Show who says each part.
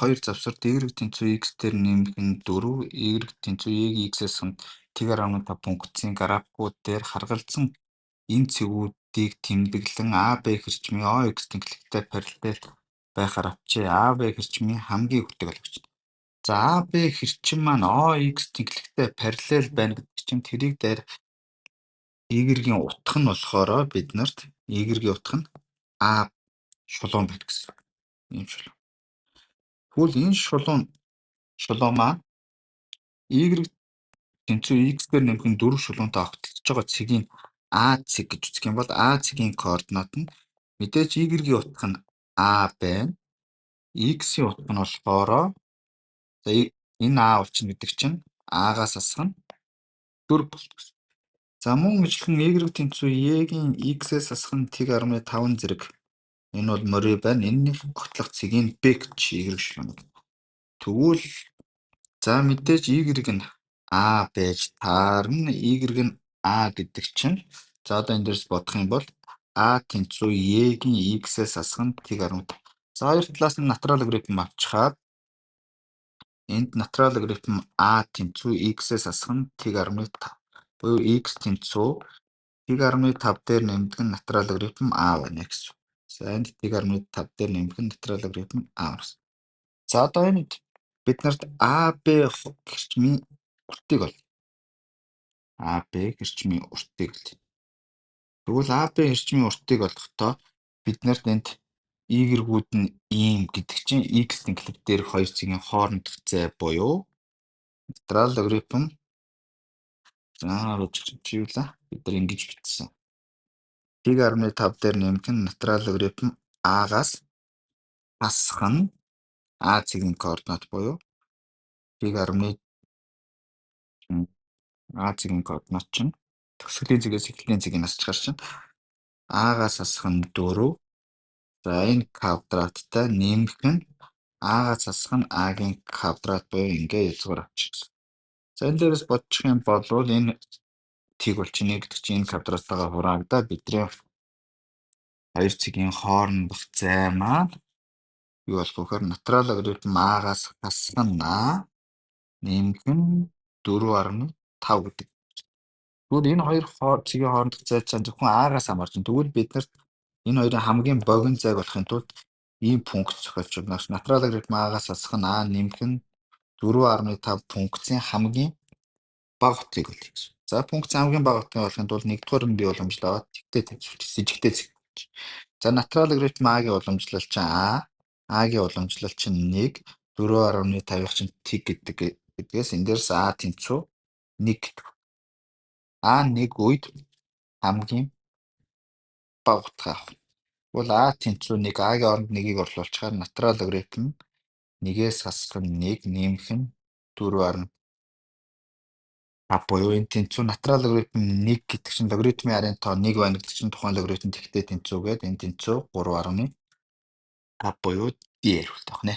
Speaker 1: 2 завсарт y тэнцүү x дээр нэмэх нь 4, y тэнцүү y-г x-ээс ханд t-5 пунктын графикууд дээр харгалзсан энэ цэгүүдийг тэмдэглэн AB хэрчмийн OX тэнхлэгтэй параллел байхаар авчээ. AB хэрчмийн хамгийн хүрдэг алгавч. За AB хэрчим маань OX тэнхлэгтэй параллел байна гэдэг чинь тэрийг дээр y-гийн утга нь болохоор бид нарт y-гийн утга нь A шулуун байна гэсэн. Ийм шулуун. Тэгвэл энэ шулуун маань y тэнцүү x дээр нэмэх нь 4 шулуунтай огтлож байгаа цэгийн A цэг гэж үзэх юм бол A цэгийн координат нь мэдээж y-гийн утга нь A байна. X-ийн утга нь болохоор энэ A болчихно гэдэг чинь A-гаас асах нь 4 болчихсон. За мөн ижилхэн y тэнцүү y-гийн x-ээс асах нь t-5 зэрэг. Энэ бол морь байна. Энэний огтлох цэгийн b гэж y шулуун. Тэгвэл за мэдээж y нь A байж таарна. Y нь A гэдэг чинь за одоо энэ дээрс бодох юм бол A тэнцүү y-гийн x-ээс асах нь t-5. За хоёр талаас нь натурал логарифм авчихад энд натурал логарифм A тэнцүү x-ээс асах нь t-5. Буюу x тэнцүү t-5 дээр нэмдэг нь натурал логарифм A байна гэсэн. За энд t-5 дээр нэмэх нь натурал логарифм A гэсэн. За одоо энд бид нарт AB хэрчмийн уртыг бол AB хэрчмийн уртыг бол. Тэгвэл AB хэрчмийн уртыг олохдоо бид нарт энд y-гүүд нь ийм гэдэг чинь x тэнхлэг дээр хоёр цэгийн хоорондох зай буюу натурал логарифм бид нар ингэж бичсэн. t-5 дээр нэмэх нь натурал логарифм A-гаас асах нь A цэгийн координат буюу A цэгийн координат чинь төгсгөлийн цэгээс эхлэлийн цэгийг асчаар чинь A-гаас асах нь 4. За энэ квадраттай нэмэх нь A-гаас асах нь A-гийн квадрат буюу ингээ язгуур авчихсан. За энэ дээрээс бодчих юм бол энэ тийг болчихно гэдэг чинь энэ квадраттайгаа хураагдаа бидний хоёр цэгийн хоорондох зай маань юу болох вэ гэхээр натурал логарифм A-гаас асах нь A нэмэх нь 4.5 гэдэг. Тэгвэл энэ хоёр цэгийн хоорондох зай чинь зөвхөн A-гаас хамаарч байна. Тэгвэл бид нарт энэ хоёрын хамгийн богино зайг олохын тулд ийм пункт зохиолч байна. Натурал логарифм A-гаас асах нь A нэмэх нь 4.5 пунктын хамгийн бага утгыг олъё гэсэн. За пунктын хамгийн бага утгыг олохын тулд нэгдүгээр нь бий уламжлаад тэгтээ тэнцвэрч сэжигтэй цэг. За натурал логарифм A-гийн уламжлал чинь A-гийн уламжлал чинь 1 4.5 чинь тэг гэдгээс энэ дээрс A тэнцүү 1 гэдэг. A нэг үед хамгийн бага утга авах. Тэгвэл A тэнцүү 1 A-гийн оронд 1-ийг орлуулчихаар натурал логарифм 1-ээс асах нь 1 нэмэх нь 4.5 буюу энэ тэнцүү натурал логарифм 1 гэдэг чинь логарифмын арын тоо 1 байна гэдэг чинь тухайн логарифм тэгтээ тэнцүү гээд энэ тэнцүү 3.5 буюу D ярилт авах нэ.